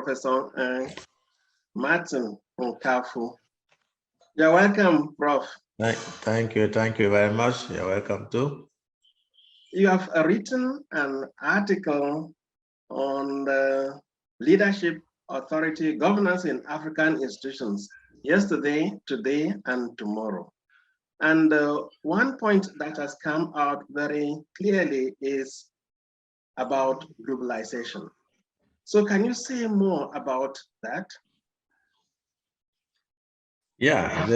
Professor Martin Nkafu. You're welcome, Prof. Thank you very much. You're welcome too. You have written an article on the leadership, authority, governance in African institutions yesterday, today, and tomorrow. And one point that has come out very clearly is about globalization. So can you say more about that? Yeah,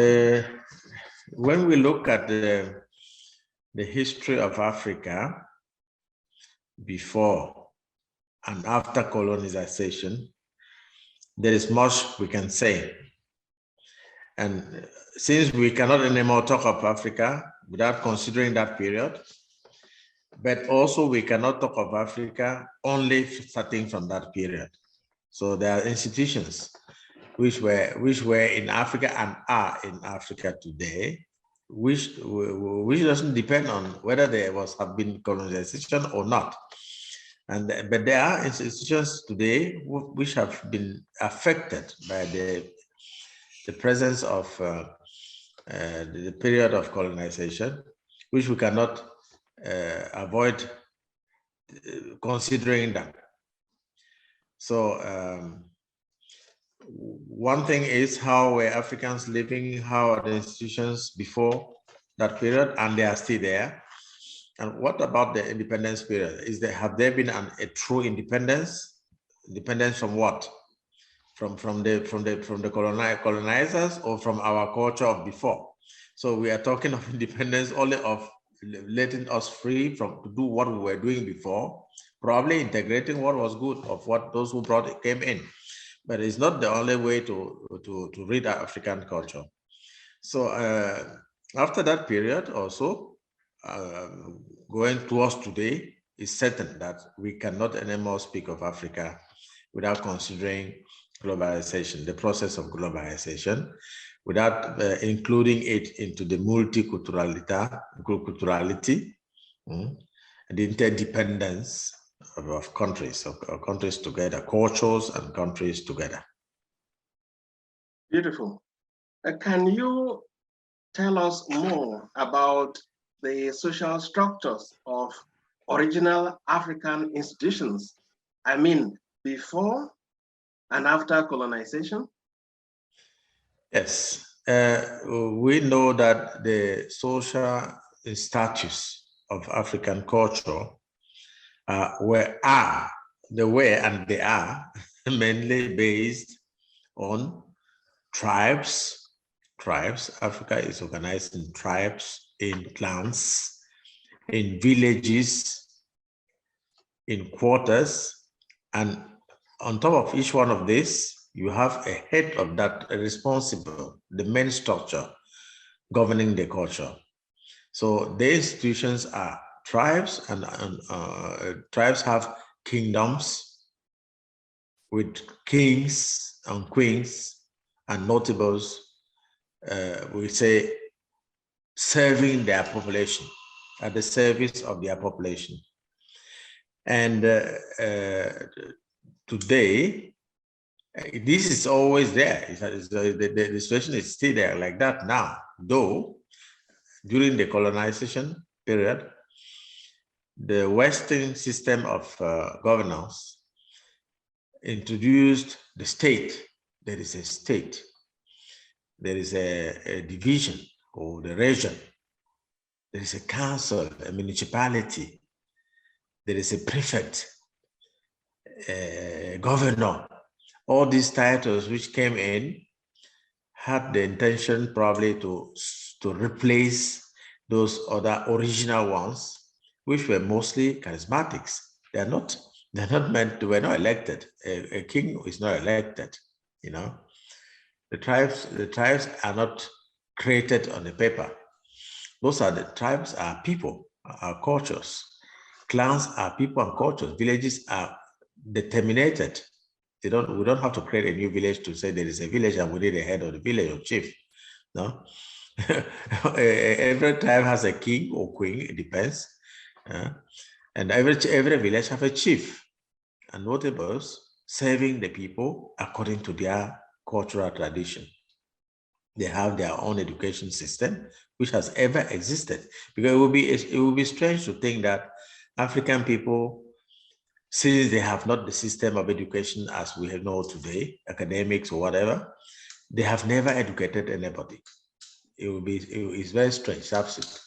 when we look at the history of Africa before and after colonization, there is much we can say. And since we cannot anymore talk of Africa without considering that period, but also we cannot talk of Africa only starting from that period. So there are institutions which were in Africa and are in Africa today, which doesn't depend on whether there have been colonization or not. But there are institutions today which have been affected by the presence of the period of colonization, which we cannot avoid considering them. So one thing is how were Africans living, how are the institutions before that period, and they are still there. And what about the independence period? Have there been a true independence? Independence from what? From the colonizers or from our culture of before? So we are talking of independence only of letting us free to do what we were doing before, probably integrating what was good of what those who came in. But it's not the only way to read our African culture. So after that period also, going towards today, it's certain that we cannot anymore speak of Africa without considering globalization, the process of globalization, without including it into the multiculturality, and the interdependence of countries, countries together, cultures and countries together. Beautiful. Can you tell us more about the social structures of original African institutions? I mean, before and after colonization? Yes, we know that the social status of African culture they are mainly based on tribes. Africa is organized in tribes, in clans, in villages, in quarters, and on top of each one of these, you have a head of that responsible, the main structure governing the culture. So the institutions are tribes, and tribes have kingdoms with kings and queens and notables, we say, serving their population, at the service of their population. And today, this is always there. The situation is still there like that now, though during the colonization period, the Western system of governance introduced the state. There is a state. There is a division or the region. There is a council, a municipality. There is a prefect, a governor. All these titles which came in had the intention probably to replace those other original ones, which were mostly charismatics. They're not meant to, we're not elected. A king is not elected, you know. The tribes are not created on the paper. The tribes are people, are cultures. Clans are people and cultures. Villages are determined. We don't have to create a new village to say there is a village and we need a head of the village or chief. No, every tribe has a king or queen. It depends, and every village have a chief and notables serving the people according to their cultural tradition. They have their own education system, which has ever existed. Because it will be strange to think that African people, since they have not the system of education as we know today, academics or whatever, they have never educated anybody. It's very strange, absolutely.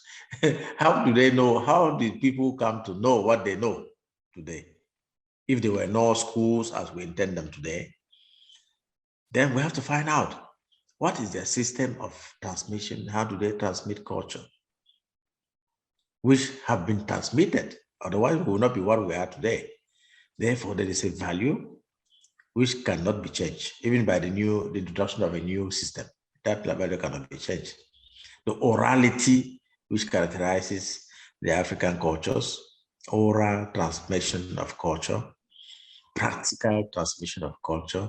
How do they know? How did people come to know what they know today? If there were no schools as we intend them today, then we have to find out what is their system of transmission. How do they transmit culture, which have been transmitted? Otherwise, we will not be what we are today. Therefore, there is a value which cannot be changed, even by the introduction of a new system. That value cannot be changed. The orality which characterizes the African cultures, oral transmission of culture, practical transmission of culture,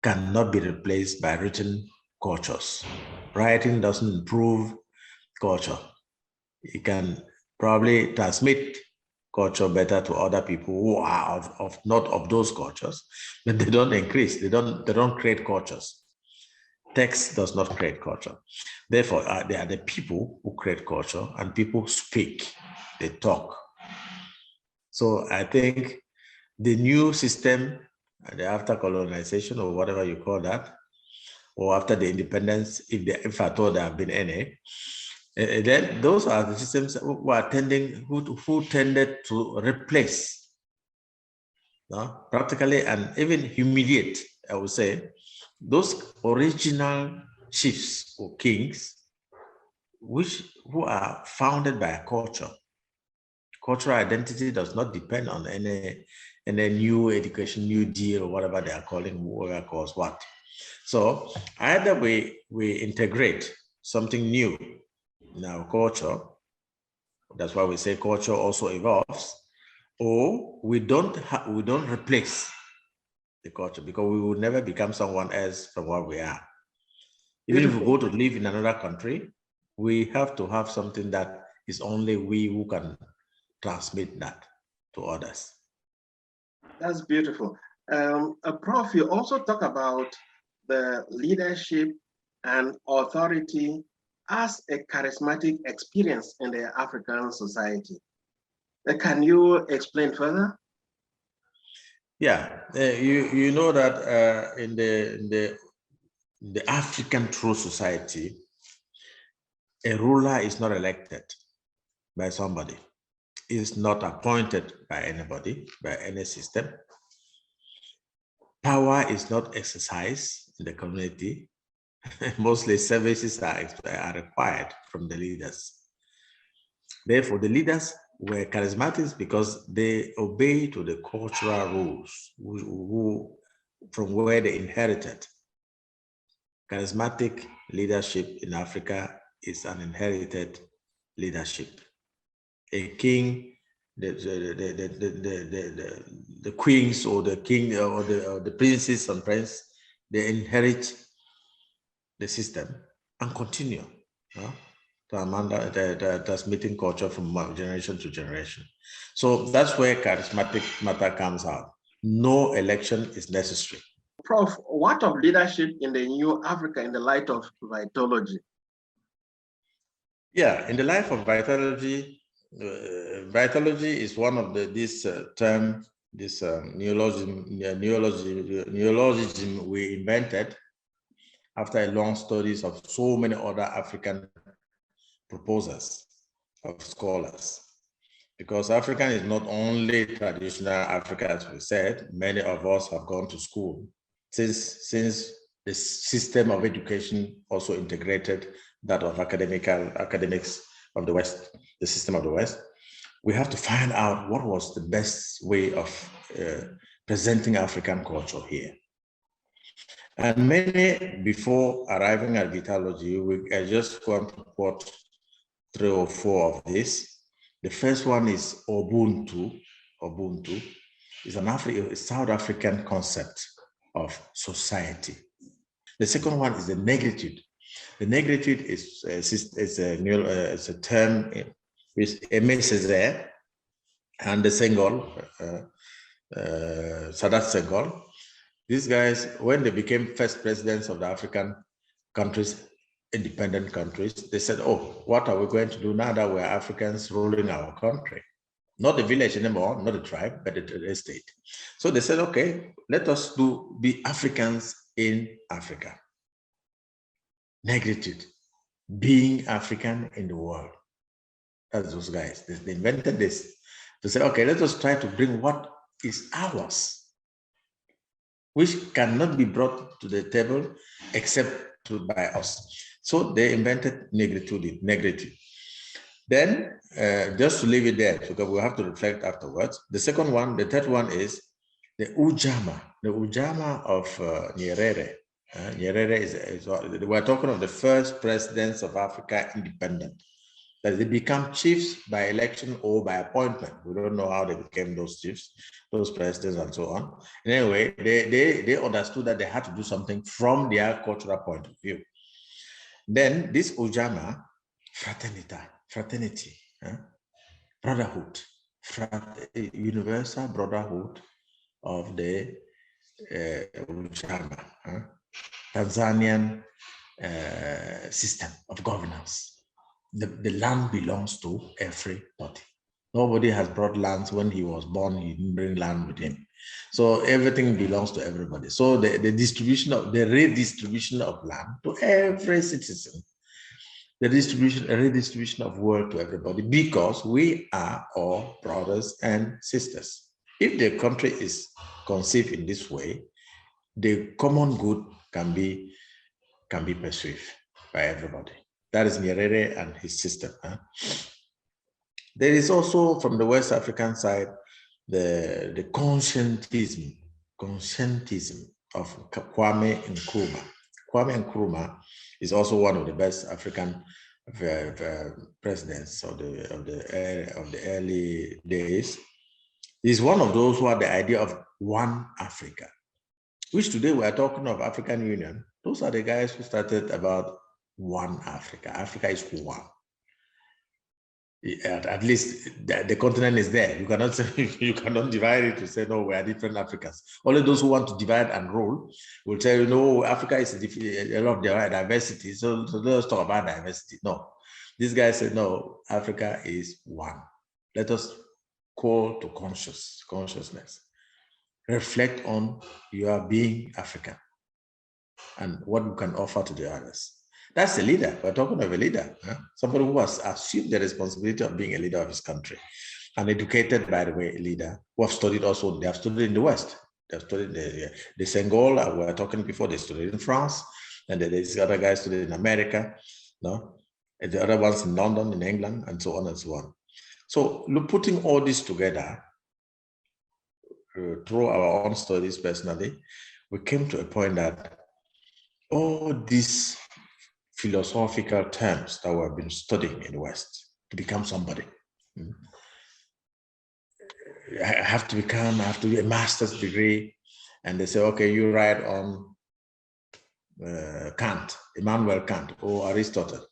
cannot be replaced by written cultures. Writing doesn't improve culture. It can probably transmit culture better to other people who are not of those cultures, but they don't increase, they don't create cultures. Text does not create culture. Therefore, they are the people who create culture, and people speak, they talk. So I think the new system, the after colonization or whatever you call that, or after the independence, if at all there have been any, then those are the systems who tended to replace, practically, and even humiliate, I would say, those original chiefs or kings, who are founded by a culture. Cultural identity does not depend on any new education, new deal, or whatever they are calling, whoever calls what. So either we integrate something new in our culture, that's why we say culture also evolves, or we don't replace the culture, because we will never become someone else from what we are. Even if we go to live in another country, we have to have something that is only we who can transmit that to others. That's beautiful. Prof, you also talk about the leadership and authority as a charismatic experience in the African society. Can you explain further? Yeah, you know that in the African true society, a ruler is not elected by somebody. Is not appointed by anybody, by any system. Power is not exercised in the community. Mostly services are required from the leaders. Therefore, the leaders were charismatic because they obey to the cultural rules from where they inherited. Charismatic leadership in Africa is an inherited leadership. A king, the queens or the king or the princes and princes, they inherit the system and continue transmitting culture from generation to generation. So that's where charismatic matter comes out. No election is necessary. Prof, what of leadership in the new Africa in the light of Vitology? Yeah, in the life of Vitology, Vitology is one of this neologism we invented after a long studies of so many other African proposers of scholars. Because African is not only traditional Africa, as we said, many of us have gone to school since the system of education also integrated that of academics of the West, the system of the West. We have to find out what was the best way of presenting African culture here. And many, before arriving at Vitology, I just want to quote 3 or 4 of these. The first one is Ubuntu. Ubuntu is a South African concept of society. The second one is the negritude. The negritude is a term with Aimé Césaire and the Senghor, Sadat Senghor, These guys, when they became first presidents of the African countries, independent countries, they said, oh, what are we going to do now that we're Africans ruling our country? Not the village anymore, not the tribe, but the state. So they said, okay, let us be Africans in Africa. Negritude, being African in the world. That's those guys. They invented this to say, okay, let us try to bring what is ours, which cannot be brought to the table except by us. So they invented negritude. Then, just to leave it there, because we have to reflect afterwards. The second one, the third one is the Ujamaa of Nyerere. Nyerere is we're talking of the first presidents of Africa independent. That they become chiefs by election or by appointment. We don't know how they became those chiefs, those presidents, and so on. And anyway, they understood that they had to do something from their cultural point of view. Then this Ujamaa, fraternity, brotherhood, universal brotherhood of the Ujamaa, Tanzanian system of governance. The land belongs to everybody. Nobody has brought lands. When he was born, he didn't bring land with him. So everything belongs to everybody. So the redistribution of land to every citizen, the redistribution of work to everybody, because we are all brothers and sisters. If the country is conceived in this way, the common good can be perceived by everybody. That is Nyerere and his system. There is also, from the West African side, the conscientism of Kwame Nkrumah. Kwame Nkrumah is also one of the best African presidents of the early days. He's one of those who had the idea of one Africa, which today we are talking of African Union. Those are the guys who started about one Africa. Africa is one. At least the continent is there. You cannot say, you cannot divide it to say, no, we are different Africans. Only those who want to divide and rule will tell you, no, Africa is a lot of diversity. So let's talk about diversity. No, these guys said, no, Africa is one. Let us call to consciousness. Reflect on your being African and what you can offer to the others. That's a leader. We're talking of a leader, somebody who has assumed the responsibility of being a leader of his country. An educated, by the way, leader who have studied also, they have studied in the West. They have studied the Senegal, we were talking before, they studied in France, and these other guys studied in America, no? And the other ones in London, in England, and so on and so on. So putting all this together, through our own studies personally, we came to a point that all these philosophical terms that we've been studying in the West to become somebody. I have to do a master's degree, and they say, okay, you write on Kant, Immanuel Kant, or Aristotle,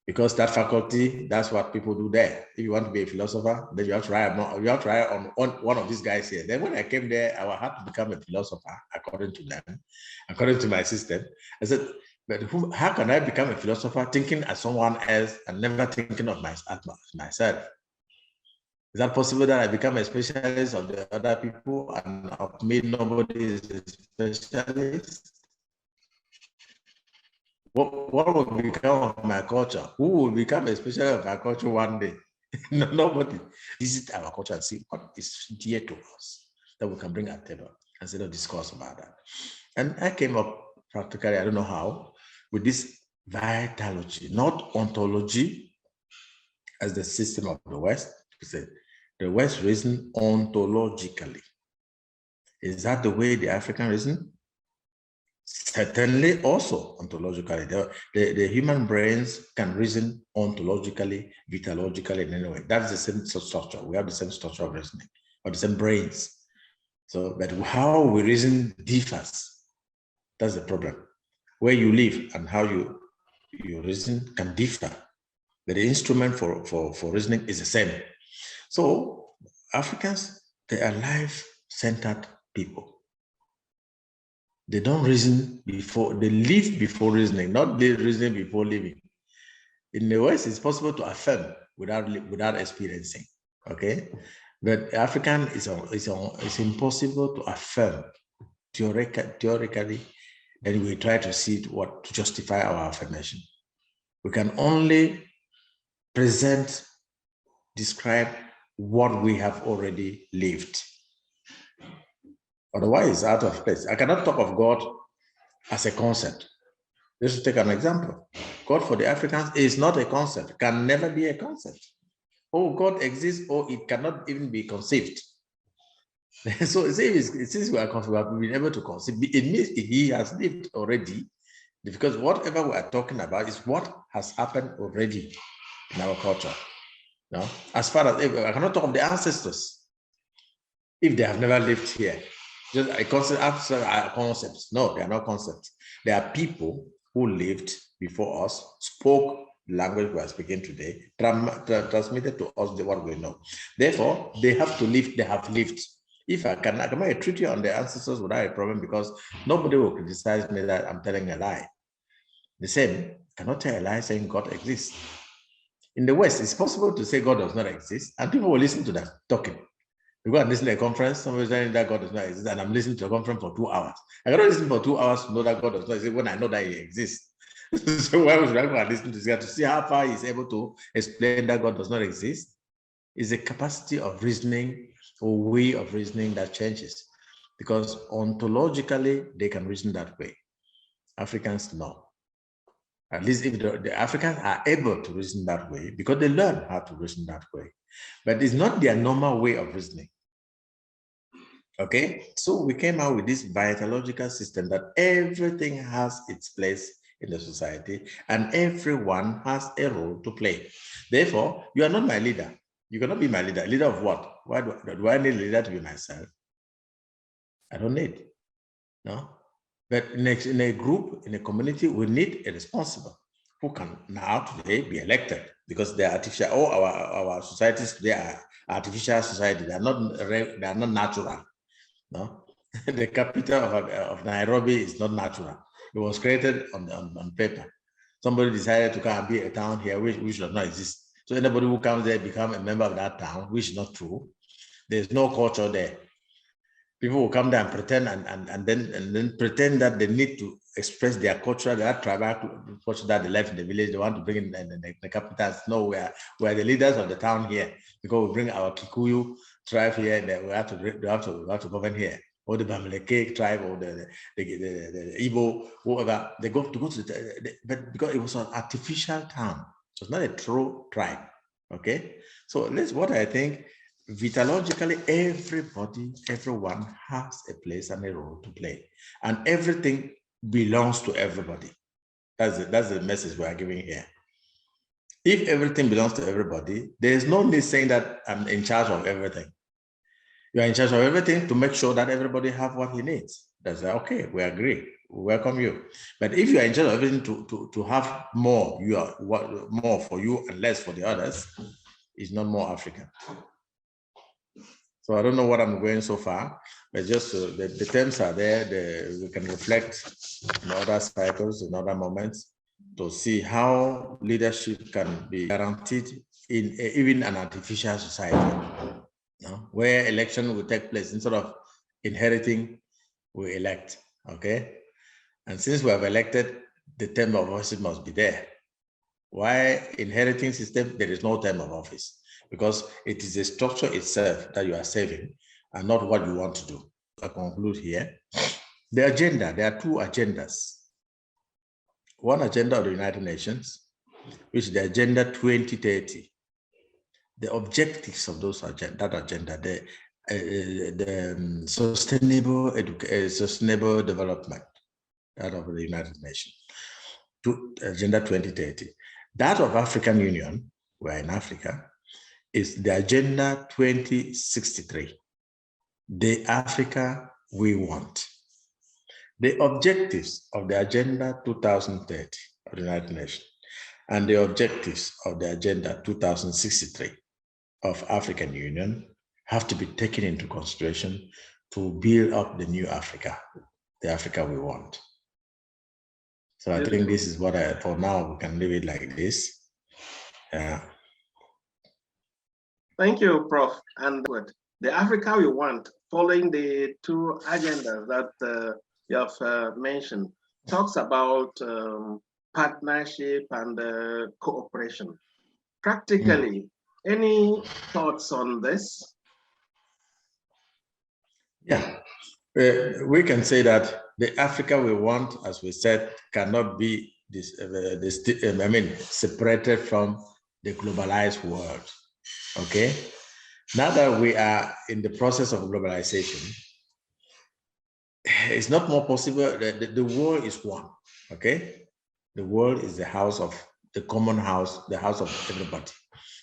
because that faculty, that's what people do there. If you want to be a philosopher, then you have to write on one of these guys here. Then when I came there, I had to become a philosopher according to them, according to my system. I said, but how can I become a philosopher thinking as someone else and never thinking of myself? Is that possible that I become a specialist of the other people and of me nobody is a specialist? What will become of my culture? Who will become a specialist of my culture one day? No, nobody. Visit our culture and see what is dear to us that we can bring at the table and sit and discuss about that. And I came up practically, I don't know how, with this vitology, not ontology as the system of the West. The West reason ontologically. Is that the way the African reason? Certainly also ontologically. The human brains can reason ontologically, vitologically in any way. That's the same structure. We have the same structure of reasoning, or the same brains. So, but how we reason differs. That's the problem. Where you live and how you reason can differ, but the instrument for reasoning is the same. So Africans, they are life-centered people. They don't reason before, they live before reasoning, not reasoning before living. In the West, it's possible to affirm without experiencing, okay? But African it's impossible to affirm theoretically, and we try to see what to justify our affirmation. We can only present, describe what we have already lived. Otherwise, it's out of place. I cannot talk of God as a concept. Let's take an example. God for the Africans is not a concept, can never be a concept. Oh, God exists, or it cannot even be conceived. So since we have been able to conceive, it means he has lived already, because whatever we are talking about is what has happened already in our culture. No? As far as, I cannot talk of the ancestors if they have never lived here. Just a concept, abstract concepts. No, they are not concepts. They are people who lived before us, spoke the language we are speaking today, transmitted to us what we know. Therefore, they have to live, they have lived. If I can make a treaty on the ancestors without a problem, because nobody will criticize me that I'm telling a lie. The same, I cannot tell a lie saying God exists. In the West, it's possible to say God does not exist, and people will listen to that talking. You go and listen to a conference, somebody's saying that God does not exist, and I'm listening to a conference for 2 hours. I cannot listen for 2 hours to know that God does not exist when I know that he exists. So why would I go and listen to this guy to see how far he's able to explain that God does not exist? It's a capacity of reasoning or way of reasoning that changes, because ontologically they can reason that way. Africans no. At least if the Africans are able to reason that way, because they learn how to reason that way. But it's not their normal way of reasoning. Okay, so we came out with this vitological system that everything has its place in the society and everyone has a role to play. Therefore, you are not my leader. You cannot be my leader. Leader of what? Why do I need a leader to be myself? I don't need. No. But in a group, in a community, we need a responsible who can now today be elected, because they are artificial. All our societies today are artificial society. They are not natural. No, the capital of Nairobi is not natural. It was created on paper. Somebody decided to come and be a town here which does not exist. So anybody who comes there become a member of that town, which is not true. There's no culture there. People will come there and pretend and then pretend that they need to express their culture, their tribal culture that they left in the village. They want to bring in the capital. No, we are the leaders of the town here, because we bring our Kikuyu tribe here, and we have to govern here. Or the Bamileke tribe, or the Igbo, whoever, they go to but because it was an artificial town, it was not a true tribe. Okay, so that's what I think. Vitologically, everyone has a place and a role to play, and everything belongs to everybody. That's the message we are giving here. If everything belongs to everybody, there is no need saying that I'm in charge of everything. You are in charge of everything to make sure that everybody have what he needs. That's okay, we agree, we welcome you. But if you are in charge of everything to have more, more for you and less for the others, it's not more African. So I don't know what I'm going so far, but just the terms are there. We can reflect in other cycles, in other moments, to see how leadership can be guaranteed in even an artificial society, where election will take place. Instead of inheriting, we elect, okay? And since we have elected, the term of office must be there. Why inheriting system, there is no term of office, because it is the structure itself that you are saving and not what you want to do. I conclude here. The agenda, there are two agendas. One agenda of the United Nations, which is the Agenda 2030. The objectives of that agenda, the sustainable development, that of the United Nations, to Agenda 2030. That of African Union, we're in Africa, is the Agenda 2063, the Africa we want. The objectives of the Agenda 2030 of the United Nations and the objectives of the Agenda 2063 of African Union have to be taken into consideration to build up the new Africa, the Africa we want. So I think this is what for now, we can leave it like this. Yeah. Thank you, Prof. And the Africa we want, following the two agendas that you have mentioned, talks about partnership and cooperation. Practically, any thoughts on this? Yeah, we can say that the Africa we want, as we said, cannot be separated from the globalized world. Okay, now that we are in the process of globalization, it's not more possible that the world is one. Okay, the world is the house of the common house, the house of everybody.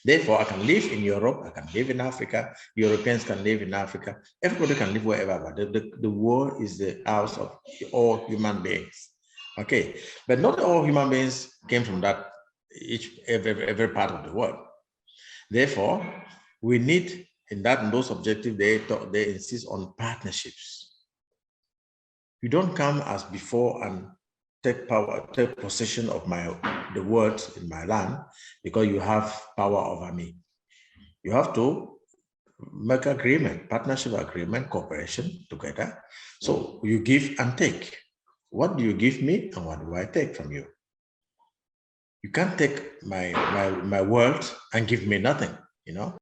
Therefore, I can live in Europe, I can live in Africa, Europeans can live in Africa, everybody can live wherever, but the world is the house of all human beings. Okay, but not all human beings came from that, every part of the world. Therefore, we need, in those objectives, they insist on partnerships. You don't come as before and take possession of the world in my land because you have power over me. You have to make agreement, partnership agreement, cooperation together. So you give and take. What do you give me and what do I take from you? You can't take my world and give me nothing, you know?